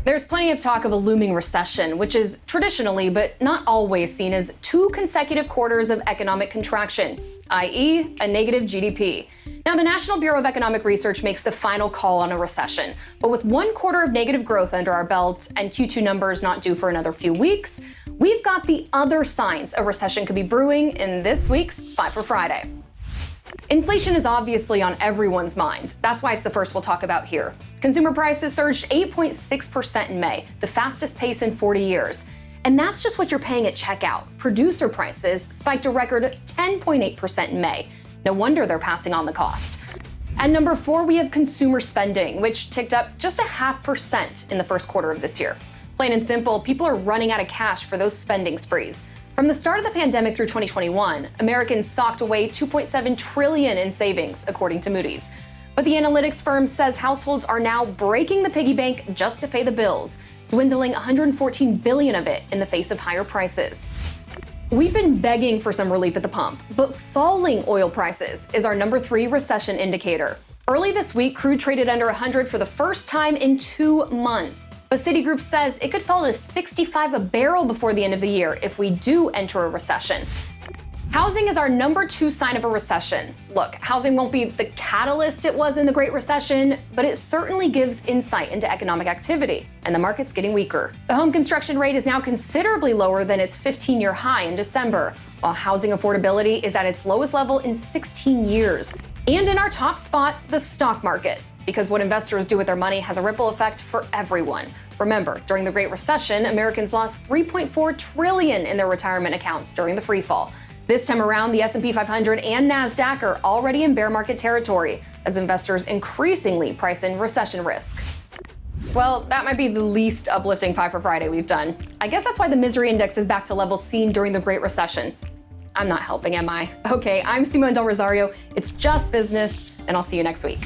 There's plenty of talk of a looming recession, which is traditionally, but not always, seen as 2 consecutive quarters of economic contraction, i.e., a negative GDP. Now, the National Bureau of Economic Research makes the final call on a recession, but with 1 quarter of negative growth under our belt and Q2 numbers not due for another few weeks, we've got the other signs a recession could be brewing in this week's 5 for Friday. Inflation is obviously on everyone's mind. That's why it's the first we'll talk about here. Consumer prices surged 8.6% in May, the fastest pace in 40 years. And that's just what you're paying at checkout. Producer prices spiked a record 10.8% in May. No wonder they're passing on the cost. At number 4, we have consumer spending, which ticked up just 0.5% in the first quarter of this year. Plain and simple, people are running out of cash for those spending sprees. From the start of the pandemic through 2021, Americans socked away $2.7 trillion in savings, according to Moody's. But the analytics firm says households are now breaking the piggy bank just to pay the bills, dwindling $114 billion of it in the face of higher prices. We've been begging for some relief at the pump, but falling oil prices is our number 3 recession indicator. Early this week, crude traded under 100 for the first time in 2 months. But Citigroup says it could fall to 65 a barrel before the end of the year if we do enter a recession. Housing is our number 2 sign of a recession. Look, housing won't be the catalyst it was in the Great Recession, but it certainly gives insight into economic activity, and the market's getting weaker. The home construction rate is now considerably lower than its 15-year high in December, while housing affordability is at its lowest level in 16 years. And in our top spot, the stock market, because what investors do with their money has a ripple effect for everyone. Remember, during the Great Recession, Americans lost $3.4 trillion in their retirement accounts during the free fall. This time around, the S&P 500 and NASDAQ are already in bear market territory as investors increasingly price in recession risk. Well, that might be the least uplifting 5 for Friday we've done. I guess that's why the misery index is back to levels seen during the Great Recession. I'm not helping, am I? Okay, I'm Simone Del Rosario. It's just business, and I'll see you next week.